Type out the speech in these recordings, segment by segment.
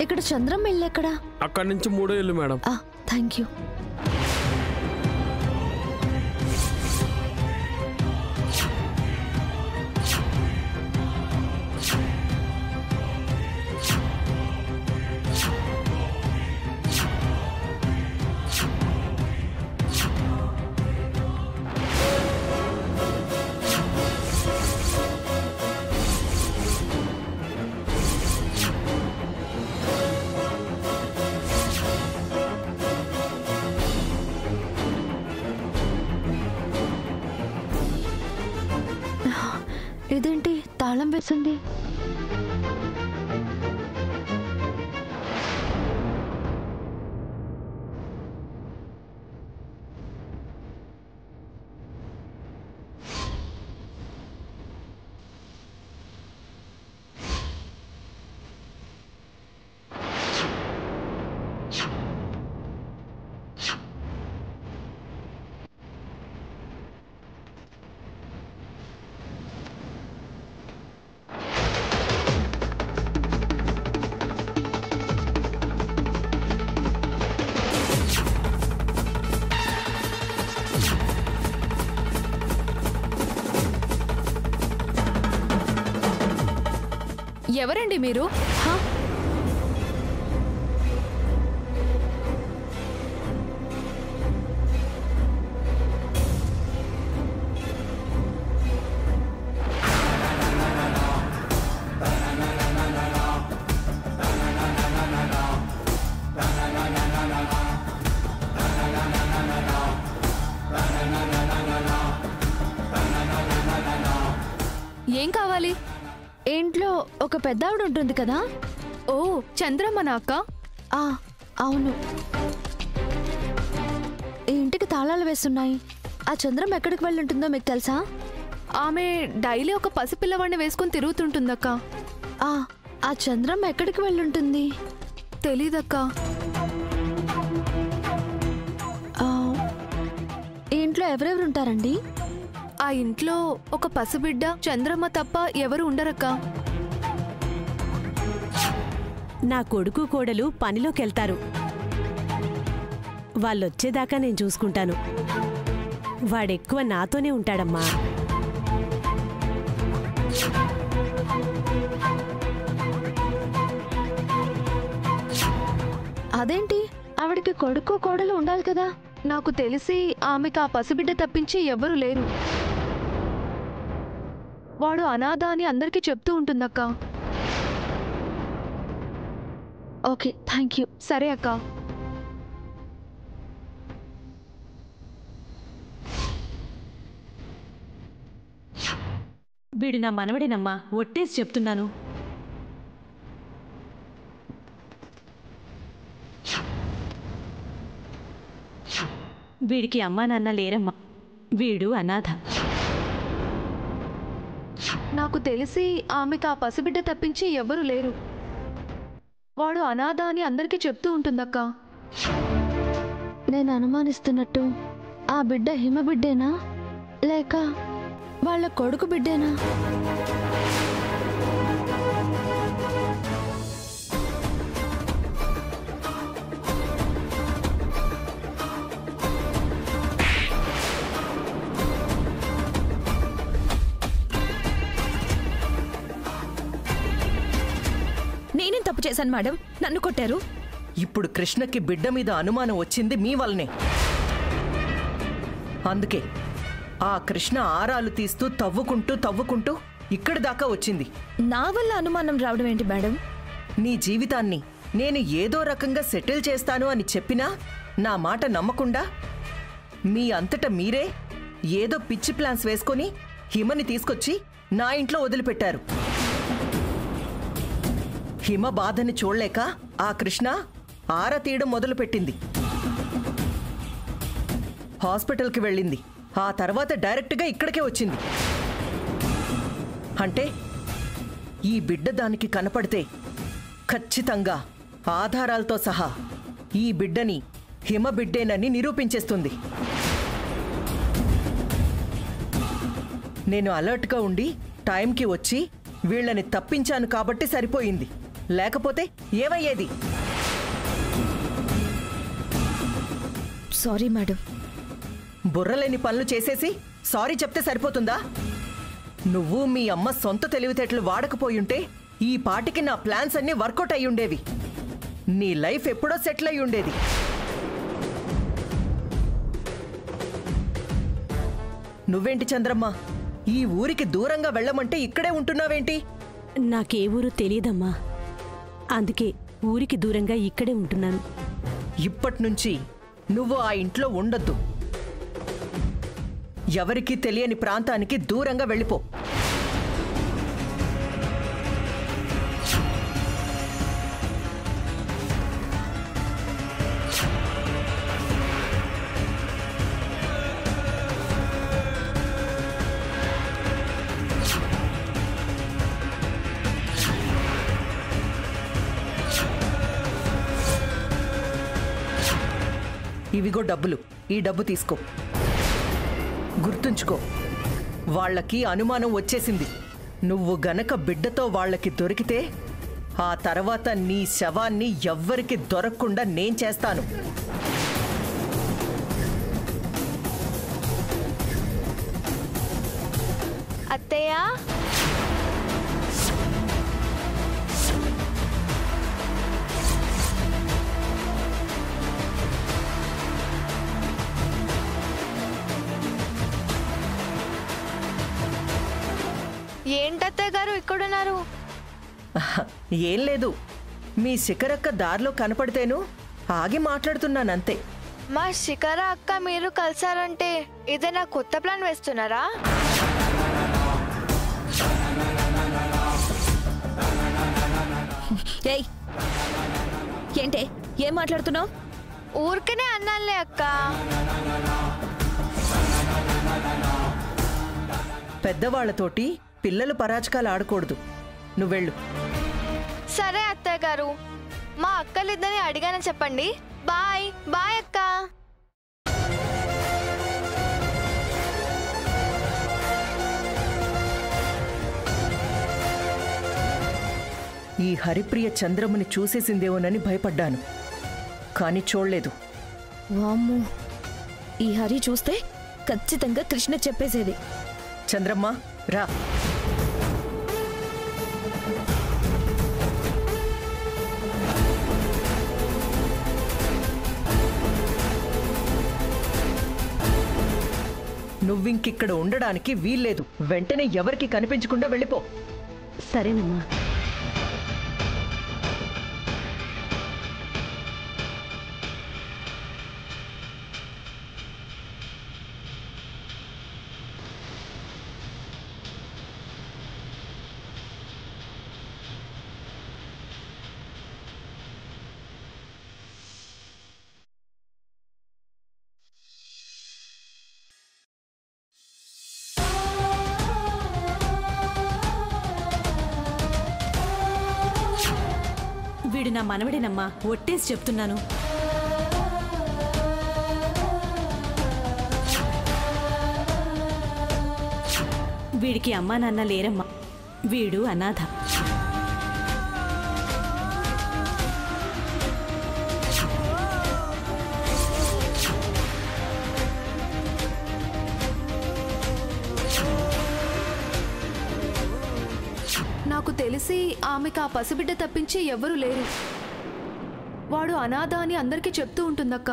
ఇక్కడ చంద్రమ్మ ఇల్లు ఎక్కడ? అక్కడి నుంచి 3వ ఇల్లు మేడం. Thank you. ఇదేంటి తాళం వేసింది? ఎవరండి మీరు? ఏం కావాలి? ఇంట్లో ఒక పెద్దావిడ ఉంటుంది కదా? ఓ, చంద్రమ్మ నాక్క? అవును. ఈ ఇంటికి తాళాలు వేస్తున్నాయి. ఆ చంద్రమ్మ ఎక్కడికి వెళ్ళి ఉంటుందో మీకు తెలుసా? ఆమె డైలీ ఒక పసిపిల్లవాడిని వేసుకుని తిరుగుతుంటుందక్క. ఆ చంద్రమ్మ ఎక్కడికి వెళ్ళుంటుంది? తెలీదక్క. ఈ ఇంట్లో ఎవరెవరు ఉంటారండి? ఆ ఇంట్లో ఒక పసిబిడ్డ, చంద్రమ్మ తప్ప ఎవరు ఉండరక్క. నా కొడుకు కోడలు పనిలోకెళ్తారు. వాళ్ళొచ్చేదాకా నేను చూసుకుంటాను. వాడెక్కువ నాతోనే ఉంటాడమ్మా. అదేంటి, ఆవిడికి కొడుకు కోడలు ఉండాలి కదా? నాకు తెలిసి ఆమెకు ఆ పసిబిడ్డ తప్పించి ఎవ్వరూ లేరు. వాడు అనాథ అని అందరికీ చెప్తూ ఉంటుందక్క. Okay, thank you. సరే అక్క. వీడు నా మనవడేనమ్మా, ఒట్టేసి చెప్తున్నాను. వీడికి అమ్మా నాన్న లేరమ్మా. వీడు అనాథ. నాకు తెలిసి ఆమెకు ఆ పసిబిడ్డ తప్పించి ఎవ్వరూ లేరు. వాడు అనాథ అని అందరికీ చెప్తూ ఉంటుందక్క. నేను అనుమానిస్తున్నట్టు ఆ బిడ్డ హిమ బిడ్డేనా లేక వాళ్ళ కొడుకు బిడ్డేనా? నేనేం తప్పు చేశాను మేడం? నన్ను కొట్టారు. ఇప్పుడు కృష్ణకి బిడ్డ మీద అనుమానం వచ్చింది మీ వల్లనే. అందుకే ఆ కృష్ణ ఆరాలు తీస్తూ తవ్వుకుంటూ ఇక్కడి దాకా వచ్చింది. నా వల్ల అనుమానం రావడం ఏంటి మేడం? నీ జీవితాన్ని నేను ఏదో రకంగా సెటిల్ చేస్తాను అని చెప్పినా నా మాట నమ్మకుండా మీ అంతటా మీరే ఏదో పిచ్చి ప్లాన్స్ వేసుకొని హిమని తీసుకొచ్చి నా ఇంట్లో వదిలిపెట్టారు. హిమ బాధని చూడలేక ఆ కృష్ణ ఆరా తీయడం మొదలుపెట్టింది. హాస్పిటల్కి వెళ్ళింది. ఆ తర్వాత డైరెక్ట్గా ఇక్కడికే వచ్చింది. అంటే ఈ బిడ్డ దానికి కనపడితే ఖచ్చితంగా ఆధారాలతో సహా ఈ బిడ్డని హిమ బిడ్డేనని నిరూపించేస్తుంది. నేను అలర్ట్గా ఉండి టైంకి వచ్చి వీళ్ళని తప్పించాను కాబట్టి సరిపోయింది. లేకపోతే ఏమయ్యేది? Sorry madam. బుర్రలేని పనులు చేసేసి సారీ చెప్తే సరిపోతుందా? నువ్వు మీ అమ్మ సొంత తెలివితేటలు వాడకపోయుంటే ఈ పాటికి నా ప్లాన్స్ అన్నీ వర్కౌట్ అయ్యుండేవి. నీ లైఫ్ ఎప్పుడో సెటిల్ అయి ఉండేది. నువ్వేంటి చంద్రమ్మ, ఈ ఊరికి దూరంగా వెళ్ళమంటే ఇక్కడే ఉంటున్నావేంటి? నాకే ఊరు తెలియదమ్మా, అందుకే ఊరికి దూరంగా ఇక్కడే ఉంటున్నాను. ఇప్పట్నుంచి నువ్వు ఆ ఇంట్లో ఉండొద్దు. ఎవరికీ తెలియని ప్రాంతానికి దూరంగా వెళ్ళిపో. ఇవిగో డబ్బులు. ఈ డబ్బు తీసుకో. గుర్తుంచుకో, వాళ్ళకి అనుమానం వచ్చేసింది. నువ్వు గనక బిడ్డతో వాళ్ళకి దొరికితే ఆ తర్వాత నీ శవాన్ని ఎవ్వరికి దొరకకుండా నేను చేస్తాను. అత్తయ్య, ఏంటత్తయ్య గారు ఇక్కడున్నారు? ఏం లేదు, మీ శిఖరక్క దారిలో కనపడితేను ఆగి మాట్లాడుతున్నానంతే. మా శిఖర అక్క మీరు కలిసారంటే ఏదైనా కొత్త ప్లాన్ వేస్తున్నారా? ఏయ్, ఏంటే ఏం మాట్లాడుతున్నావు? ఊరికనే అన్నానులే అక్క. పెద్దవాళ్లతోటి పిల్లలు పరాచకాలు ఆడకూడదు. నువ్వెళ్ళు. సరే అత్తయ్య గారు, మా అక్కలిద్దరిని అడిగానని చెప్పండి. బాయ్ బాయ్ అక్క. ఈ హరిప్రియ చంద్రముని చూసేసిందేమోనని భయపడ్డాను, కానీ చూడలేదు. వామ్మో, ఈ హరి చూస్తే ఖచ్చితంగా కృష్ణ చెప్పేసేది. చంద్రమ్మ రా. నువ్వింకిక్కడ ఉండడానికి వీల్లేదు. వెంటనే ఎవరికి కనిపించకుండా వెళ్ళిపో. సరేనమ్మా. వీడు నా మనవడేనమ్మా, ఒట్టేసి చెప్తున్నాను. వీడికి అమ్మా నాన్న లేరమ్మా, వీడు అనాథ. నాకు తెలిసి ఆమెకు ఆ పసిబిడ్డ తప్పించి ఎవ్వరూ లేరు. వాడు అనాథ అని అందరికీ చెప్తూ ఉంటుందక్క.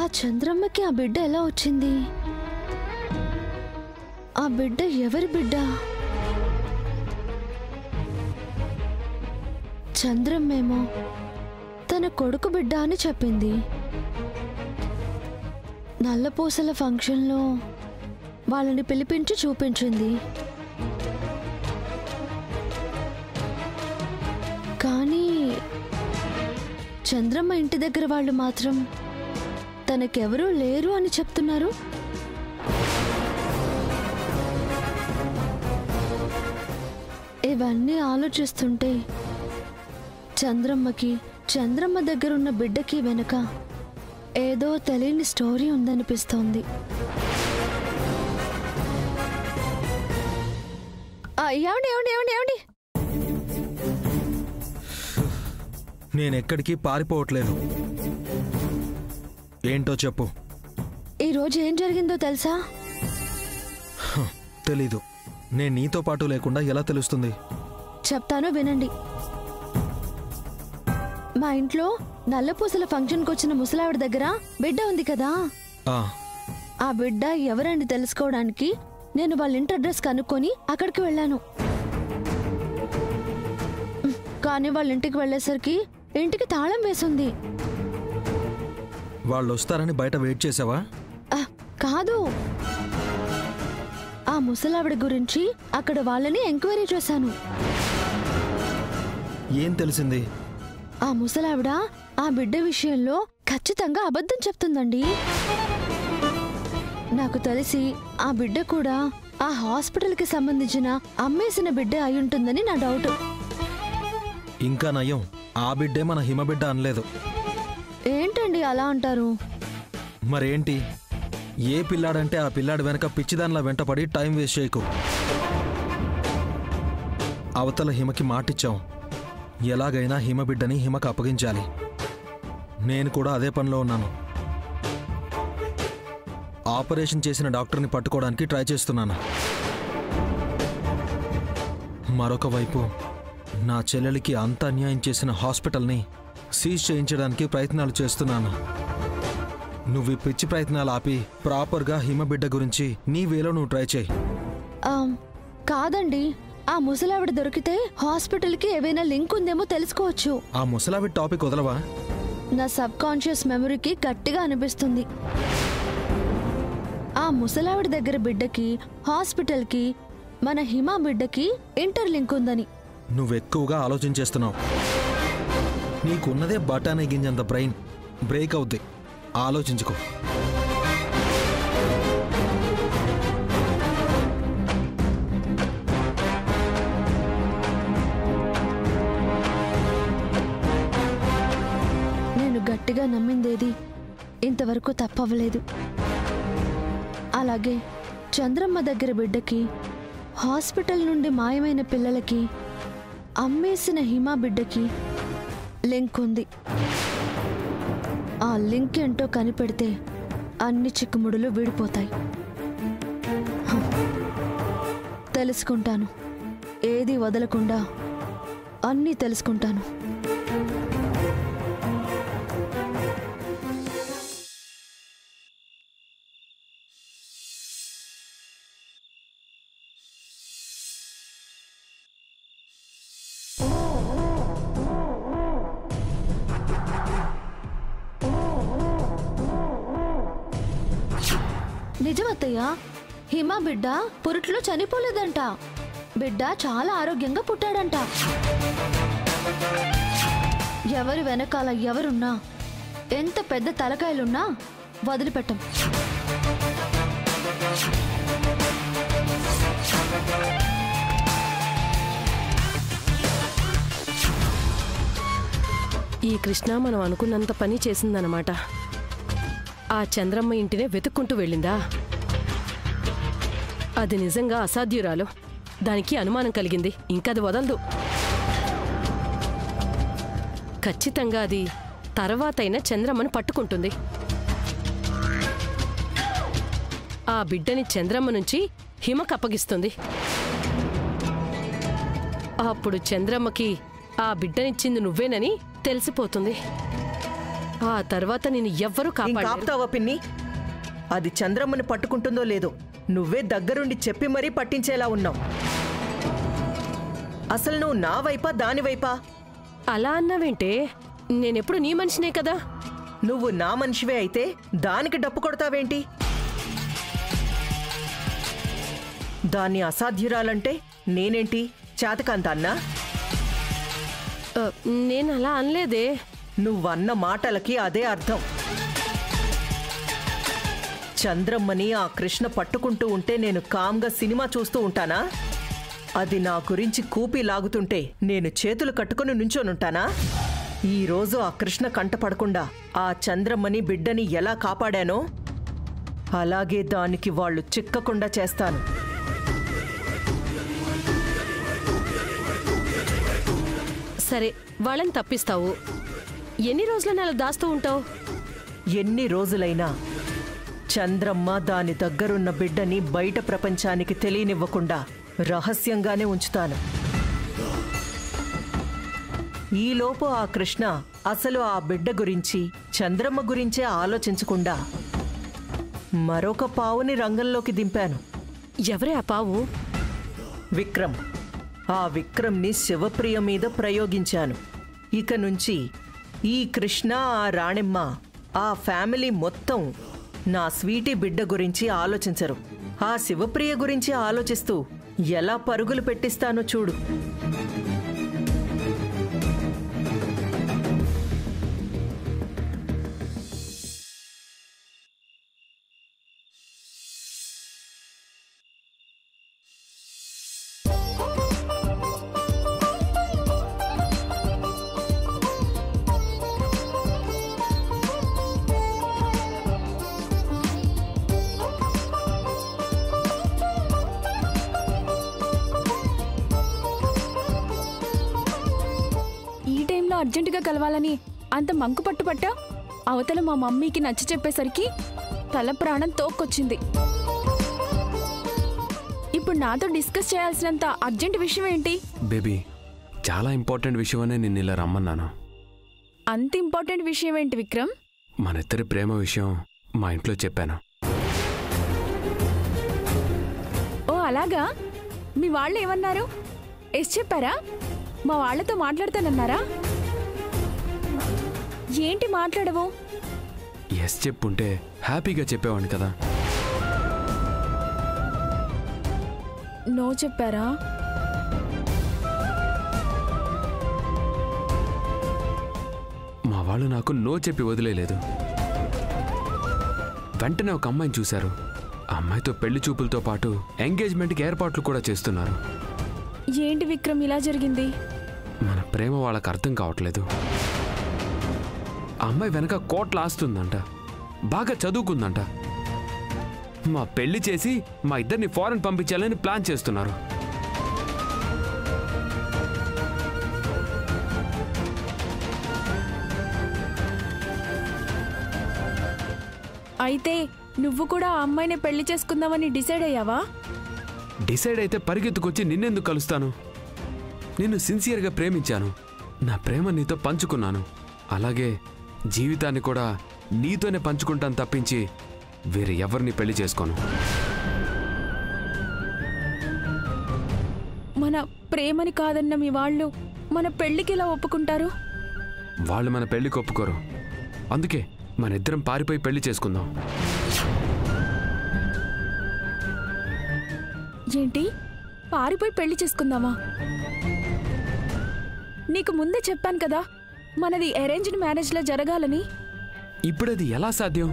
ఆ చంద్రమ్మకి ఆ బిడ్డ ఎలా వచ్చింది? ఆ బిడ్డ ఎవరి బిడ్డ? చంద్రమ్మేమో తన కొడుకు బిడ్డ అని చెప్పింది. నల్లపూసల ఫంక్షన్లో వాళ్ళని పిలిపించి చూపించింది. కానీ చంద్రమ్మ ఇంటి దగ్గర వాళ్ళు మాత్రం తనకెవరూ లేరు అని చెప్తున్నారు. ఇవన్నీ ఆలోచిస్తుంటే చంద్రమ్మ దగ్గరున్న బిడ్డకి వెనుక ఏదో తెలియని స్టోరీ ఉందనిపిస్తోంది. ఆ ఏమండి ఏమండి ఏమండి ఏమండి నేనెక్కడికి పారిపోవట్లేదు. ఏంటో చెప్పు. ఈరోజు ఏం జరిగిందో తెలుసా? తెలీదు. నేను నీతో పాటు లేకుండా ఎలా తెలుస్తుంది? చెప్తాను వినండి. మా ఇంట్లో నల్లపూసల ఫంక్షన్కి వచ్చిన ముసలావిడ దగ్గర బిడ్డ ఉంది కదా, ఆ బిడ్డ ఎవరని తెలుసుకోవడానికి నేను వాళ్ళ ఇంటి అడ్రస్ కనుక్కొని అక్కడికి వెళ్ళాను. కానీ వాళ్ళ ఇంటికి వెళ్ళేసరికి ఇంటికి తాళం వేసింది. వాళ్ళు వస్తారని బయట వెయిట్ చేసావా? కాదు, ఆ ముసలావిడ గురించి అక్కడ వాళ్ళని ఎంక్వైరీ చేశాను. ఏం తెలిసింది? ఆ ముసలావిడ ఆ బిడ్డ విషయంలో ఖచ్చితంగా అబద్ధం చెప్తుందండి. నాకు తెలిసి ఆ బిడ్డ కూడా ఆ హాస్పిటల్కి సంబంధించిన అమ్మేసిన బిడ్డ అయ్యుంటుందని నా డౌట్. ఇంకా నయం, ఆ బిడ్డే మన హిమబిడ్డ అనలేదు. ఏంటండి అలా అంటారు? మరేంటి? ఏ పిల్లాడంటే ఆ పిల్లాడి వెనక పిచ్చిదానిలా వెంటపడి టైం వేస్ట్ చేయకు. అవతల హిమకి మాటిచ్చాం, ఎలాగైనా హిమబిడ్డని హిమకు అప్పగించాలి. నేను కూడా అదే పనిలో ఉన్నాను. ఆపరేషన్ చేసిన డాక్టర్ని పట్టుకోవడానికి ట్రై చేస్తున్నాను. మరొక వైపు నా చెల్లెలికి అంత అన్యాయం చేసిన హాస్పిటల్ని సీజ్ చేయించడానికి ప్రయత్నాలు చేస్తున్నాను. నువ్వు ఈ పిచ్చి ప్రయత్నాలు ఆపి ప్రాపర్గా హిమబిడ్డ గురించి నీ వేలో నువ్వు ట్రై చేయి. కాదండి, ఆ ముసలావిడ దొరికితే హాస్పిటల్కి ఏవైనా లింక్ ఉందేమో తెలుసుకోవచ్చు. ఆ ముసలావిడ టాపిక్ వదలవా? నా సబ్ కాన్షియస్ మెమరీకి గట్టిగా అనిపిస్తుంది. ఆ ముసలావిడ దగ్గర బిడ్డకి హాస్పిటల్కి మన హిమ బిడ్డకి ఇంటర్లింక్ ఉందని. నువ్వెక్కువగా ఆలోచించేస్తున్నావు. నీకున్నదే బఠానీ గింజంత బ్రెయిన్. బ్రేక్ అవుద్ది, ఆలోచించుకో. నేను గట్టిగా నమ్మిందేది ఇంతవరకు తప్పవలేదు. అలాగే చంద్రమ్మ దగ్గర బిడ్డకి, హాస్పిటల్ నుండి మాయమైన పిల్లలకి, అమ్మేసిన హిమా బిడ్డకి లింక్ ఉంది. ఆ లింక్ ఏంటో కనిపెడితే అన్ని చిక్కుముడులు విడిపోతాయి. తెలుసుకుంటాను, ఏది వదలకుండా అన్నీ తెలుసుకుంటాను. నిజమత్తయ్య, హిమ బిడ్డ పురుట్లో చనిపోలేదంట. బిడ్డ చాలా ఆరోగ్యంగా పుట్టాడంట. ఎవరి వెనకాల ఎవరున్నా, ఎంత పెద్ద తలకాయలున్నా వదిలిపెట్టం. ఈ కృష్ణ మనం అనుకున్నంత పని చేసిందనమాట. ఆ చంద్రమ్మ ఇంటినే వెతుక్కుంటూ వెళ్ళిందా? అది నిజంగా అసాధ్యురాలు. దానికి అనుమానం కలిగింది, ఇంకది వదలదు. ఖచ్చితంగా అది తర్వాతైనా చంద్రమ్మను పట్టుకుంటుంది. ఆ బిడ్డని చంద్రమ్మ నుంచి హిమకు అప్పగిస్తుంది. అప్పుడు చంద్రమ్మకి ఆ బిడ్డనిచ్చింది నువ్వేనని తెలిసిపోతుంది. ఆ తర్వాత నేను ఎవ్వరూ కాపాడతావా పిన్ని? అది చంద్రమ్మని పట్టుకుంటుందో లేదో నువ్వే దగ్గరుండి చెప్పి మరీ పట్టించేలా ఉన్నావు. అసలు నువ్వు నా వైపా దాని వైపా? అలా అన్నావేంటే? నేనెప్పుడు నీ మనిషినే కదా. నువ్వు నా మనిషివే అయితే దానికి డప్పు కొడతావేంటి? దాన్ని అసాధ్యురాలంటే నేనేంటి చేతకాంత అన్నా? నేను అలా అనలేదే. నువ్వన్న మాటలకి అదే అర్థం. చంద్రమ్మని ఆ కృష్ణ పట్టుకుంటూ ఉంటే నేను కామ్గా సినిమా చూస్తూ ఉంటానా? అది నా గురించి కూపి లాగుతుంటే నేను చేతులు కట్టుకుని నుంచోనుంటానా? ఈరోజు ఆ కృష్ణ కంటపడకుండా ఆ చంద్రమ్మని బిడ్డని ఎలా కాపాడానో అలాగే దానికి వాళ్ళు చిక్కకుండా చేస్తాను. సరే వాళ్ళని తప్పిస్తావు. ఎన్ని రోజులని అలా దాస్తూ ఉంటావు? ఎన్ని రోజులైనా చంద్రమ్మ దాని దగ్గరున్న బిడ్డని బయట ప్రపంచానికి తెలియనివ్వకుండా రహస్యంగానే ఉంచుతాను. ఈలోపు ఆ కృష్ణ అసలు ఆ బిడ్డ గురించి చంద్రమ్మ గురించే ఆలోచించకుండా మరొక పావుని రంగంలోకి దింపాను. ఎవరే ఆ పావు? విక్రమ్. ఆ విక్రమ్ని శివప్రియ మీద ప్రయోగించాను. ఇక నుంచి ఈ కృష్ణ, ఆ రాణెమ్మ, ఆ ఫ్యామిలీ మొత్తం నా స్వీటీ బిడ్డ గురించి ఆలోచించరు. ఆ శివప్రియ గురించి ఆలోచిస్తూ ఎలా పరుగులు పెట్టిస్తానో చూడు. అర్జెంటుగా కలవాలని అంత మంకు పట్టుపట్టా అవతల మా మమ్మీకి నచ్చ చెప్పేసరికి తల ప్రాణం తోక్కొచ్చింది. ఇప్పుడు నాతో డిస్కస్ చేయాల్సినంత అర్జెంట్ విషయం ఏంటి? బేబీ, చాలా ఇంపార్టెంట్ విషయమనే నిన్ను ఇలా రమ్మన్నాను. అంత ఇంపార్టెంట్ విషయం ఏంటి విక్రమ్? మన ఇద్దరి ప్రేమ విషయం మా ఇంట్లో చెప్పాను. ఓ అలాగా? మీ వాళ్ళు ఏమన్నారు? ఎస్ చెప్పారా? మా వాళ్లతో మాట్లాడతానన్నారా? ఏంటి మాట్లాడవు? ఎస్ చెప్పుంటే హ్యాపీగా చెప్పేవాడిని కదా. నో చెప్పారా? మా వాళ్ళు నాకు నో చెప్పి వదిలేదు. వెంటనే ఒక అమ్మాయిని చూశారు. ఆ అమ్మాయితో పెళ్లి చూపులతో పాటు ఎంగేజ్మెంట్కి ఏర్పాట్లు కూడా చేస్తున్నారు. ఏంటి విక్రమ్ ఇలా జరిగింది? మన ప్రేమ వాళ్ళకి అర్థం కావట్లేదు. ఆ అమ్మాయి వెనక కోట్ల ఆస్తుందంట, బాగా చదువుకుందంట. మా పెళ్లి చేసి మా ఇద్దరిని ఫారెన్ పంపించాలని ప్లాన్ చేస్తున్నారు. అయితే నువ్వు కూడా ఆ అమ్మాయిని పెళ్లి చేసుకుందామని డిసైడ్ అయ్యావా? డిసైడ్ అయితే పరిగెత్తుకొచ్చి నిన్నెందుకు కలుస్తాను? నిన్ను సిన్సియర్గా ప్రేమించాను. నా ప్రేమ నీతో పంచుకున్నాను. అలాగే జీవితాన్ని కూడా నీతోనే పంచుకుంటాను తప్పించి వేరే ఎవరిని పెళ్లి చేసుకోను. మన ప్రేమని కాదన్న మీ వాళ్ళు మన పెళ్లికి ఎలా ఒప్పుకుంటారు? వాళ్ళు మన పెళ్లికి ఒప్పుకోరు. అందుకే మన ఇద్దరం పారిపోయి పెళ్లి చేసుకుందాం. ఏంటి, పారిపోయి పెళ్లి చేసుకుందామా? నీకు ముందే చెప్పాను కదా మనది అరేంజ్డ్ మ్యారేజ్లా జరగాలని. ఇప్పుడది ఎలా సాధ్యం?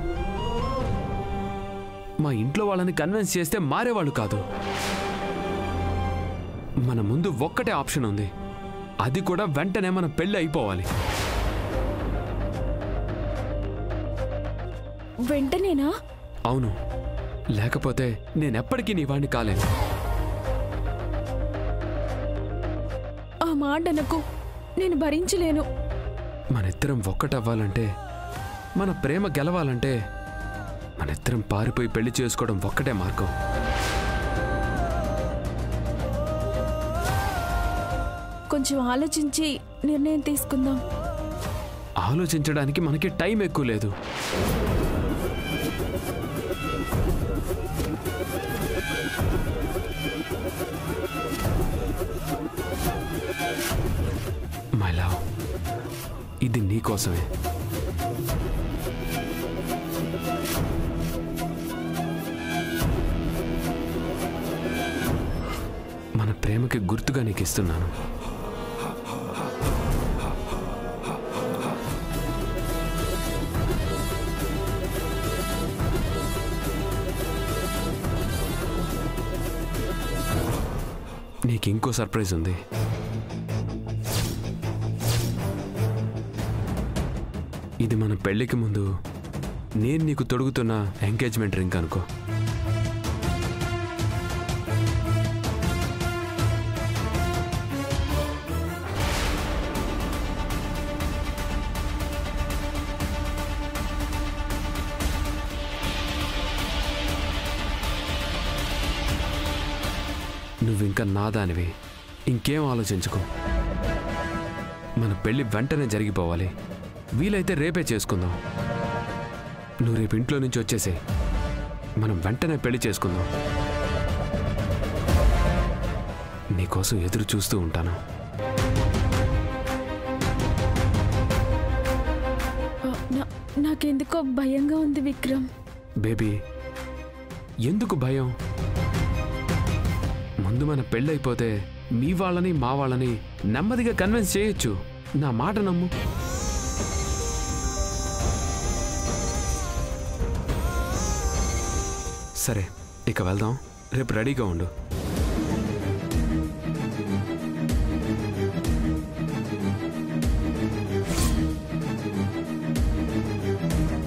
మా ఇంట్లో వాళ్ళని కన్విన్స్ చేస్తే మారేవాళ్ళు కాదు. మన ముందు ఒక్కటే ఆప్షన్ ఉంది. అది కూడా వెంటనే మన పెళ్లి అయిపోవాలి. వెంటనేనా? అవును, లేకపోతే నేనెప్పటికీ నీ వాడిని కాలేను. ఆ మాట నాకు, నేను భరించలేను. మనిద్దరం ఒక్కటవ్వాలంటే, మన ప్రేమ గెలవాలంటే మనిద్దరం పారిపోయి పెళ్లి చేసుకోవడం ఒక్కటే మార్గం. కొంచెం ఆలోచించి నిర్ణయం తీసుకుందాం. ఆలోచించడానికి మనకి టైం ఎక్కువ లేదు. మై లవ్, ఇది నీకోసమే. మన ప్రేమకి గుర్తుగా నీకు ఇస్తున్నాను. నీకు ఇంకో సర్ప్రైజ్ ఉంది. ఇది మన పెళ్లికి ముందు నేను నీకు తొడుగుతున్న ఎంగేజ్మెంట్ రింగ్ అనుకో. నువ్వింకా నాదానివి, ఇంకేం ఆలోచించుకో. మన పెళ్లి వెంటనే జరిగిపోవాలి. వీలైతే రేపే చేసుకుందాం. నువ్వు రేపు ఇంట్లో నుంచి వచ్చేసే, మనం వెంటనే పెళ్లి చేసుకుందాం. నీకోసం ఎదురు చూస్తూ ఉంటాను. నాకెందుకో భయంగా ఉంది విక్రమ్. బేబీ, ఎందుకు భయం? ముందు మన పెళ్ళైపోతే మీ వాళ్ళని మా వాళ్ళని నెమ్మదిగా కన్విన్స్ చేయొచ్చు. నా మాట నమ్ము. సరే, ఇక వెళ్దాం. రేపు రెడీగా ఉండు.